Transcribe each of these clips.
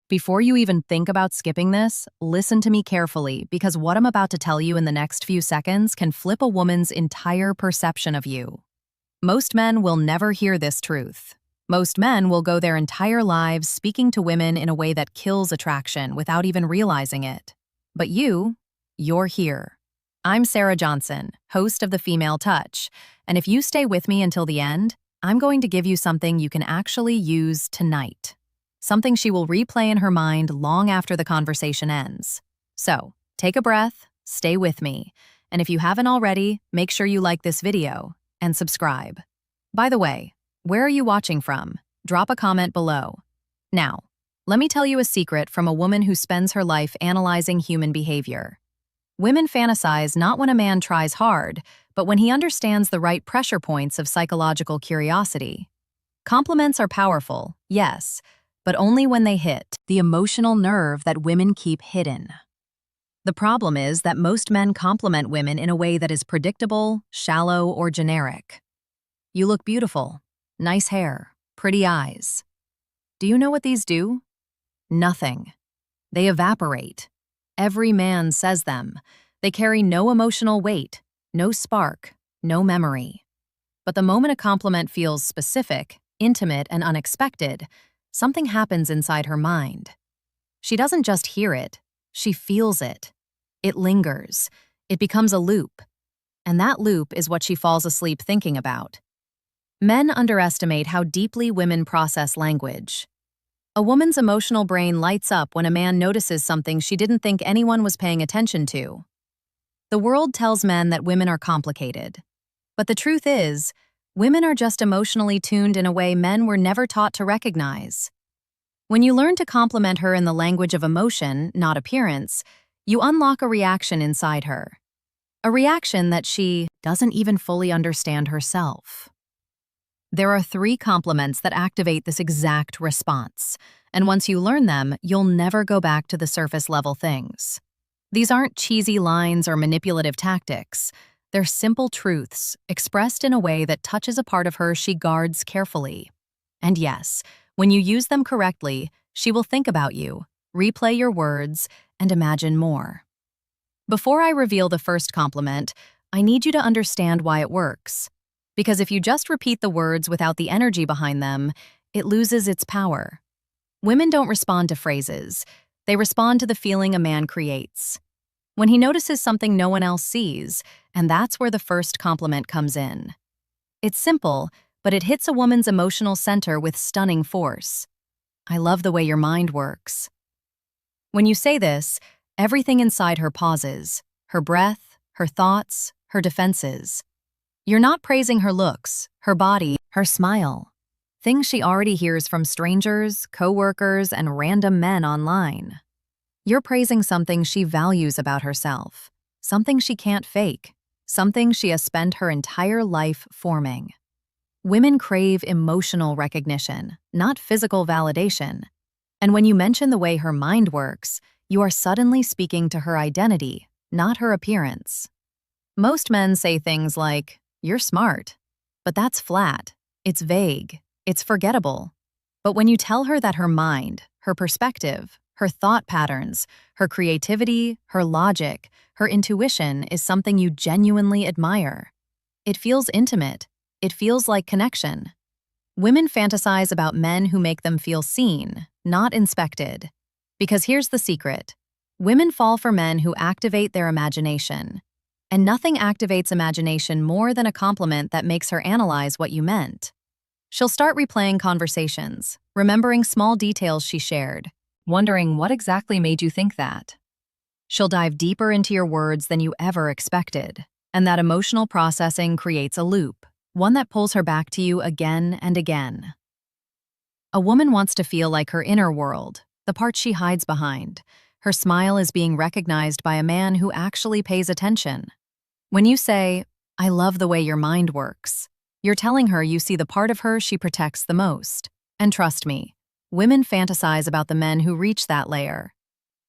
Before you even think about skipping this, listen to me carefully because what I'm about to tell you in the next few seconds can flip a woman's entire perception of you. Most men will never hear this truth. Most men will go their entire lives speaking to women in a way that kills attraction without even realizing it. But you're here. I'm Sarah Johnson, host of The Female Touch, and if you stay with me until the end, I'm going to give you something you can actually use tonight. Something she will replay in her mind long after the conversation ends. So, take a breath, stay with me, and if you haven't already, make sure you like this video and subscribe. By the way, where are you watching from? Drop a comment below. Now, let me tell you a secret from a woman who spends her life analyzing human behavior. Women fantasize not when a man tries hard, but when he understands the right pressure points of psychological curiosity. Compliments are powerful, yes, but only when they hit the emotional nerve that women keep hidden. The problem is that most men compliment women in a way that is predictable, shallow, or generic. You look beautiful, nice hair, pretty eyes. Do you know what these do? Nothing. They evaporate. Every man says them. They carry no emotional weight, no spark, no memory. But the moment a compliment feels specific, intimate, and unexpected, something happens inside her mind. She doesn't just hear it, she feels it. It lingers. It becomes a loop. And that loop is what she falls asleep thinking about. Men underestimate how deeply women process language. A woman's emotional brain lights up when a man notices something she didn't think anyone was paying attention to. The world tells men that women are complicated. But the truth is, women are just emotionally tuned in a way men were never taught to recognize. When you learn to compliment her in the language of emotion, not appearance, you unlock a reaction inside her. A reaction that she doesn't even fully understand herself. There are 3 compliments that activate this exact response, and once you learn them, you'll never go back to the surface-level things. These aren't cheesy lines or manipulative tactics. They're simple truths, expressed in a way that touches a part of her she guards carefully. And yes, when you use them correctly, she will think about you, replay your words, and imagine more. Before I reveal the first compliment, I need you to understand why it works. Because if you just repeat the words without the energy behind them, it loses its power. Women don't respond to phrases. They respond to the feeling a man creates. When he notices something no one else sees, and that's where the first compliment comes in. It's simple, but it hits a woman's emotional center with stunning force. I love the way your mind works. When you say this, everything inside her pauses, her breath, her thoughts, her defenses. You're not praising her looks, her body, her smile. Things she already hears from strangers, coworkers, and random men online. You're praising something she values about herself, something she can't fake, something she has spent her entire life forming. Women crave emotional recognition, not physical validation. And when you mention the way her mind works, you are suddenly speaking to her identity, not her appearance. Most men say things like, "You're smart," but that's flat, it's vague, it's forgettable. But when you tell her that her mind, her perspective, her thought patterns, her creativity, her logic, her intuition is something you genuinely admire, it feels intimate. It feels like connection. Women fantasize about men who make them feel seen, not inspected. Because here's the secret. Women fall for men who activate their imagination. And nothing activates imagination more than a compliment that makes her analyze what you meant. She'll start replaying conversations, remembering small details she shared, wondering what exactly made you think that. She'll dive deeper into your words than you ever expected. And that emotional processing creates a loop. One that pulls her back to you again and again. A woman wants to feel like her inner world, the part she hides behind. Her smile is being recognized by a man who actually pays attention. When you say, "I love the way your mind works," you're telling her you see the part of her she protects the most. And trust me, women fantasize about the men who reach that layer.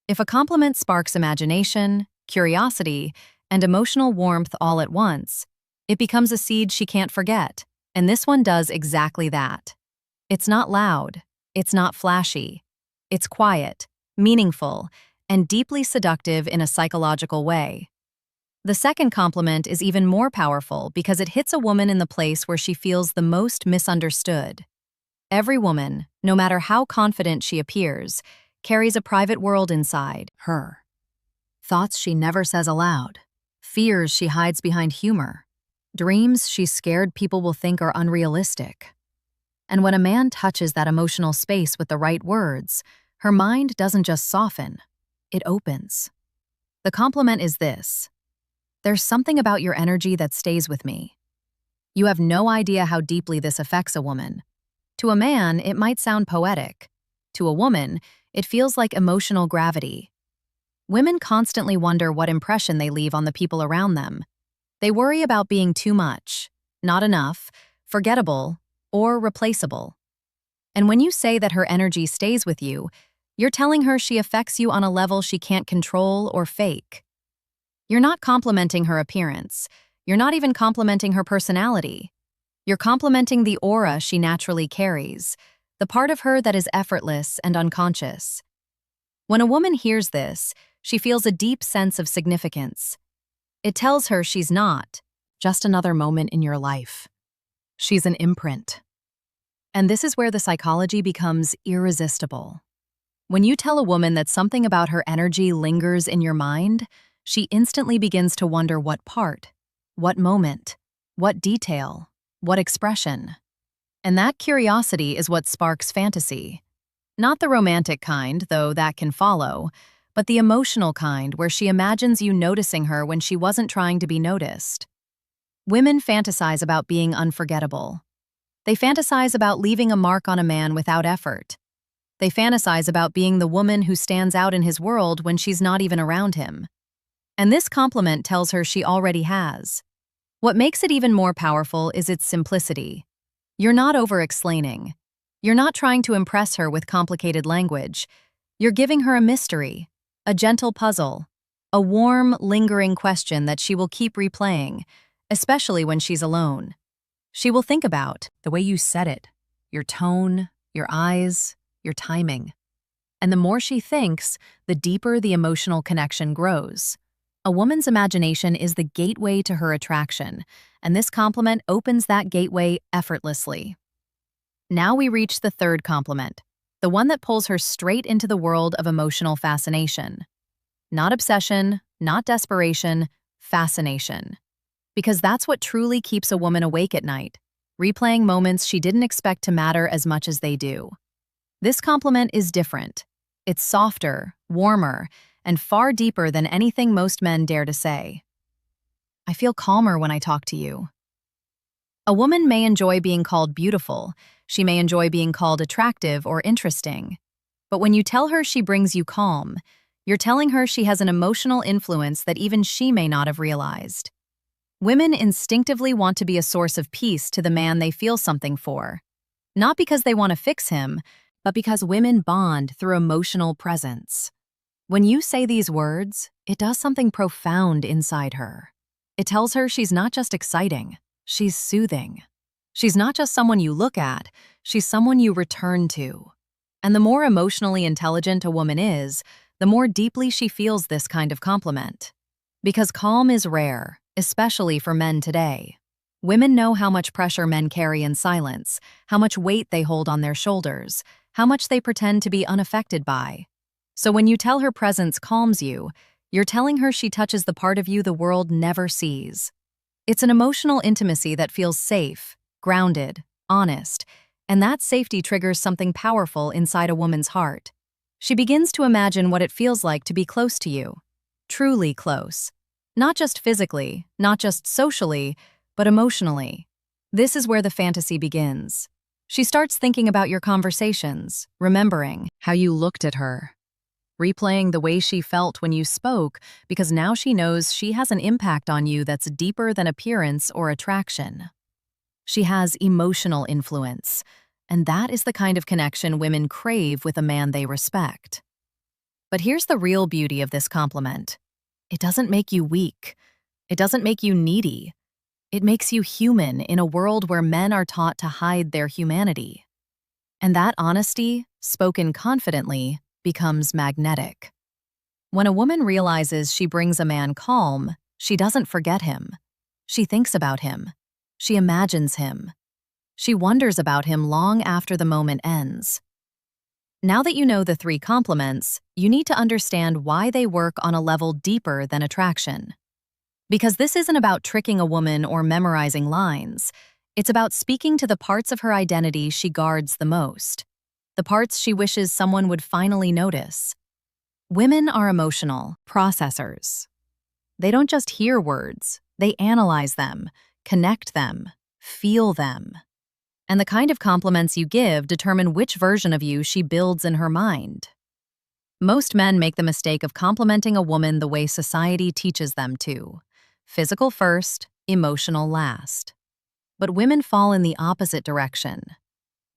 If a compliment sparks imagination, curiosity, and emotional warmth all at once, it becomes a seed she can't forget, and this one does exactly that. It's not loud, it's not flashy, It's quiet, meaningful, and deeply seductive in a psychological way. The second compliment is even more powerful because it hits a woman in the place where she feels the most misunderstood. Every woman, no matter how confident she appears, carries a private world inside her. Thoughts she never says aloud, fears she hides behind humor, dreams she's scared people will think are unrealistic. And when a man touches that emotional space with the right words, her mind doesn't just soften, it opens. The compliment is this: there's something about your energy that stays with me. You have no idea how deeply this affects a woman. To a man, it might sound poetic. To a woman, it feels like emotional gravity. Women constantly wonder what impression they leave on the people around them. They worry about being too much, not enough, forgettable, or replaceable. And when you say that her energy stays with you, you're telling her she affects you on a level she can't control or fake. You're not complimenting her appearance. You're not even complimenting her personality. You're complimenting the aura she naturally carries, the part of her that is effortless and unconscious. When a woman hears this, she feels a deep sense of significance. It tells her she's not just another moment in your life. She's an imprint. And this is where the psychology becomes irresistible. When you tell a woman that something about her energy lingers in your mind, she instantly begins to wonder what part, what moment, what detail, what expression. And that curiosity is what sparks fantasy. Not the romantic kind, though that can follow, but the emotional kind where she imagines you noticing her when she wasn't trying to be noticed. Women fantasize about being unforgettable. They fantasize about leaving a mark on a man without effort. They fantasize about being the woman who stands out in his world when she's not even around him. And this compliment tells her she already has. What makes it even more powerful is its simplicity. You're not over-explaining. You're not trying to impress her with complicated language. You're giving her a mystery, a gentle puzzle, a warm, lingering question that she will keep replaying, especially when she's alone. She will think about the way you said it, your tone, your eyes, your timing. And the more she thinks, the deeper the emotional connection grows. A woman's imagination is the gateway to her attraction, and this compliment opens that gateway effortlessly. Now we reach the third compliment, the one that pulls her straight into the world of emotional fascination. Not obsession, not desperation, fascination. Because that's what truly keeps a woman awake at night, replaying moments she didn't expect to matter as much as they do. This compliment is different. It's softer, warmer, and far deeper than anything most men dare to say. I feel calmer when I talk to you. A woman may enjoy being called beautiful, she may enjoy being called attractive or interesting. But when you tell her she brings you calm, you're telling her she has an emotional influence that even she may not have realized. Women instinctively want to be a source of peace to the man they feel something for. Not because they want to fix him, but because women bond through emotional presence. When you say these words, it does something profound inside her. It tells her she's not just exciting, she's soothing. She's not just someone you look at, she's someone you return to. And the more emotionally intelligent a woman is, the more deeply she feels this kind of compliment. Because calm is rare, especially for men today. Women know how much pressure men carry in silence, how much weight they hold on their shoulders, how much they pretend to be unaffected by. So when you tell her presence calms you, you're telling her she touches the part of you the world never sees. It's an emotional intimacy that feels safe, grounded, honest, and that safety triggers something powerful inside a woman's heart. She begins to imagine what it feels like to be close to you. Truly close. Not just physically, not just socially, but emotionally. This is where the fantasy begins. She starts thinking about your conversations, remembering how you looked at her, replaying the way she felt when you spoke, because now she knows she has an impact on you that's deeper than appearance or attraction. She has emotional influence, and that is the kind of connection women crave with a man they respect. But here's the real beauty of this compliment. It doesn't make you weak. It doesn't make you needy. It makes you human in a world where men are taught to hide their humanity. And that honesty, spoken confidently, becomes magnetic. When a woman realizes she brings a man calm, she doesn't forget him. She thinks about him. She imagines him. She wonders about him long after the moment ends. Now that you know the three compliments, you need to understand why they work on a level deeper than attraction. Because this isn't about tricking a woman or memorizing lines. It's about speaking to the parts of her identity she guards the most, the parts she wishes someone would finally notice. Women are emotional processors. They don't just hear words, they analyze them, connect them, feel them. And the kind of compliments you give determine which version of you she builds in her mind. Most men make the mistake of complimenting a woman the way society teaches them to. Physical first, emotional last. But women fall in the opposite direction.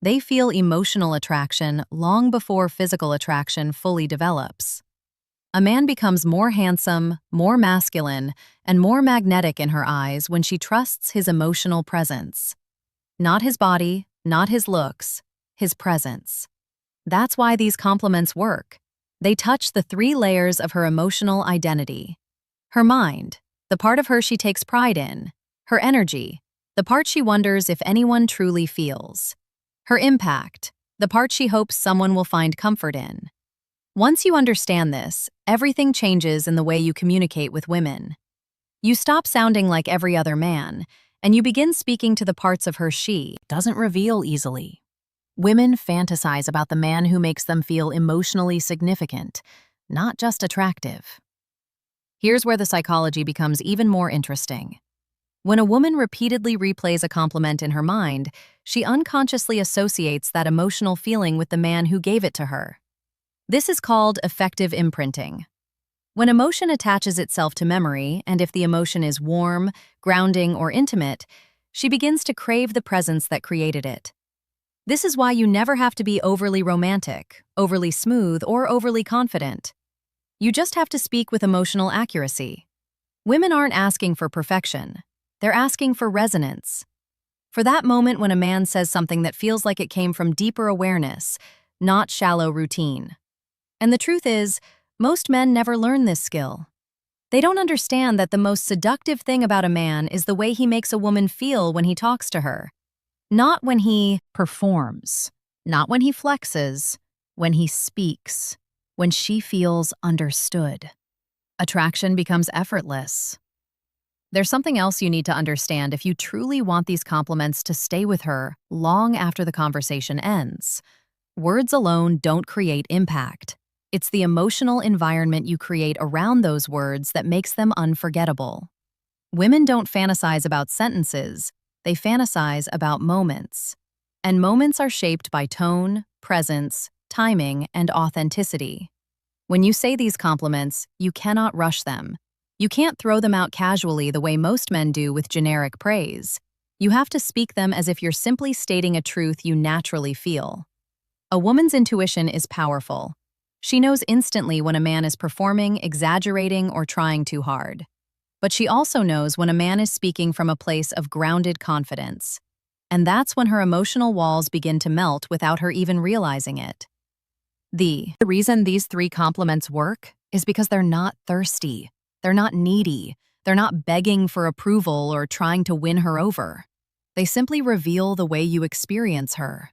They feel emotional attraction long before physical attraction fully develops. A man becomes more handsome, more masculine, and more magnetic in her eyes when she trusts his emotional presence. Not his body, not his looks, his presence. That's why these compliments work. They touch the three layers of her emotional identity. Her mind, the part of her she takes pride in. Her energy, the part she wonders if anyone truly feels. Her impact, the part she hopes someone will find comfort in. Once you understand this, everything changes in the way you communicate with women. You stop sounding like every other man, and you begin speaking to the parts of her she doesn't reveal easily. Women fantasize about the man who makes them feel emotionally significant, not just attractive. Here's where the psychology becomes even more interesting. When a woman repeatedly replays a compliment in her mind, she unconsciously associates that emotional feeling with the man who gave it to her. This is called affective imprinting. When emotion attaches itself to memory, and if the emotion is warm, grounding, or intimate, she begins to crave the presence that created it. This is why you never have to be overly romantic, overly smooth, or overly confident. You just have to speak with emotional accuracy. Women aren't asking for perfection. They're asking for resonance. For that moment when a man says something that feels like it came from deeper awareness, not shallow routine. And the truth is, most men never learn this skill. They don't understand that the most seductive thing about a man is the way he makes a woman feel when he talks to her. Not when he performs, not when he flexes, when he speaks, when she feels understood. Attraction becomes effortless. There's something else you need to understand if you truly want these compliments to stay with her long after the conversation ends. Words alone don't create impact. It's the emotional environment you create around those words that makes them unforgettable. Women don't fantasize about sentences, they fantasize about moments. And moments are shaped by tone, presence, timing, and authenticity. When you say these compliments, you cannot rush them. You can't throw them out casually the way most men do with generic praise. You have to speak them as if you're simply stating a truth you naturally feel. A woman's intuition is powerful. She knows instantly when a man is performing, exaggerating, or trying too hard. But she also knows when a man is speaking from a place of grounded confidence. And that's when her emotional walls begin to melt without her even realizing it. The reason these three compliments work is because they're not thirsty. They're not needy. They're not begging for approval or trying to win her over. They simply reveal the way you experience her.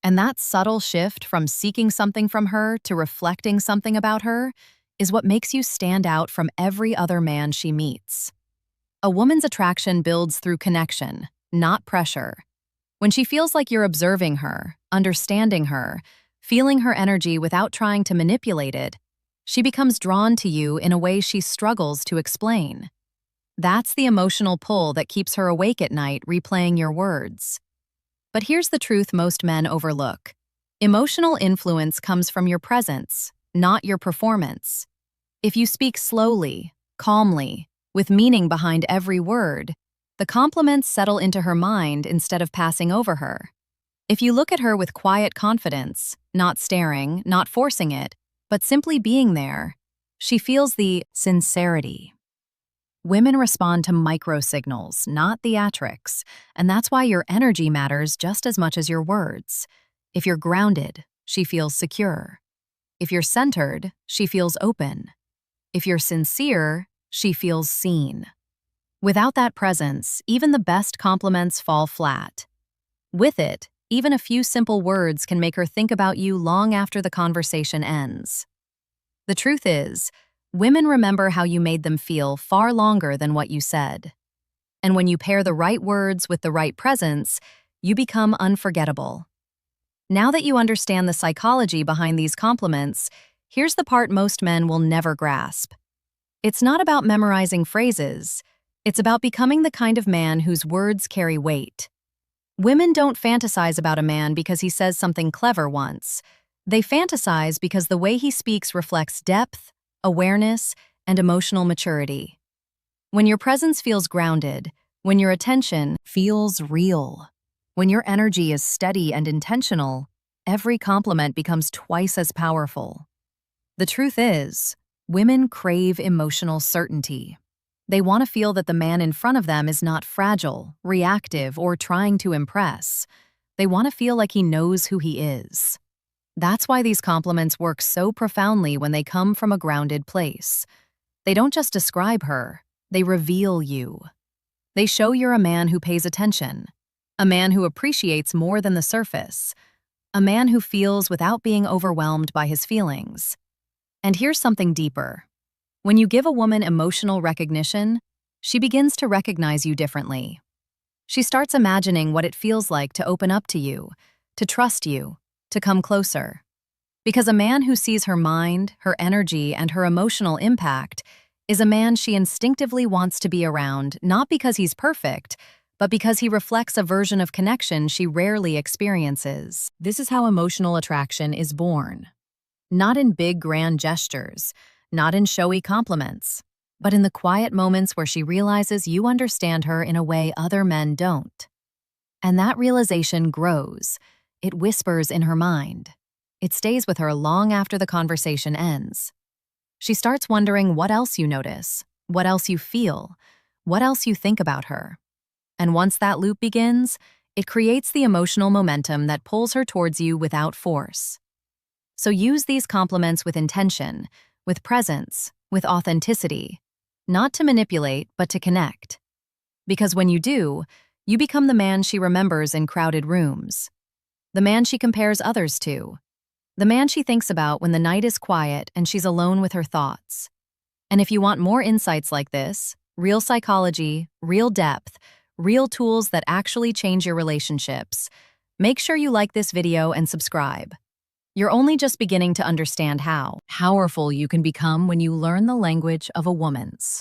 And that subtle shift from seeking something from her to reflecting something about her is what makes you stand out from every other man she meets. A woman's attraction builds through connection, not pressure. When she feels like you're observing her, understanding her, feeling her energy without trying to manipulate it, she becomes drawn to you in a way she struggles to explain. That's the emotional pull that keeps her awake at night replaying your words. But here's the truth most men overlook. Emotional influence comes from your presence, not your performance. If you speak slowly, calmly, with meaning behind every word, the compliments settle into her mind instead of passing over her. If you look at her with quiet confidence, not staring, not forcing it, but simply being there, she feels the sincerity. Women respond to micro-signals, not theatrics, and that's why your energy matters just as much as your words. If you're grounded, she feels secure. If you're centered, she feels open. If you're sincere, she feels seen. Without that presence, even the best compliments fall flat. With it, even a few simple words can make her think about you long after the conversation ends. The truth is, women remember how you made them feel far longer than what you said. And when you pair the right words with the right presence, you become unforgettable. Now that you understand the psychology behind these compliments, here's the part most men will never grasp. It's not about memorizing phrases. It's about becoming the kind of man whose words carry weight. Women don't fantasize about a man because he says something clever once. They fantasize because the way he speaks reflects depth, awareness, and emotional maturity. When your presence feels grounded, when your attention feels real, when your energy is steady and intentional, every compliment becomes twice as powerful. The truth is, women crave emotional certainty. They want to feel that the man in front of them is not fragile, reactive, or trying to impress. They want to feel like he knows who he is. That's why these compliments work so profoundly when they come from a grounded place. They don't just describe her, they reveal you. They show you're a man who pays attention, a man who appreciates more than the surface, a man who feels without being overwhelmed by his feelings. And here's something deeper. When you give a woman emotional recognition, she begins to recognize you differently. She starts imagining what it feels like to open up to you, to trust you, to come closer. Because a man who sees her mind, her energy, and her emotional impact is a man she instinctively wants to be around, not because he's perfect, but because he reflects a version of connection she rarely experiences. This is how emotional attraction is born. Not in big, grand gestures, not in showy compliments, but in the quiet moments where she realizes you understand her in a way other men don't. And that realization grows. It whispers in her mind. It stays with her long after the conversation ends. She starts wondering what else you notice, what else you feel, what else you think about her. And once that loop begins, it creates the emotional momentum that pulls her towards you without force. So use these compliments with intention, with presence, with authenticity, not to manipulate, but to connect. Because when you do, you become the man she remembers in crowded rooms, the man she compares others to, the man she thinks about when the night is quiet and she's alone with her thoughts. And if you want more insights like this, real psychology, real depth, real tools that actually change your relationships, make sure you like this video and subscribe. You're only just beginning to understand how powerful you can become when you learn the language of a woman's.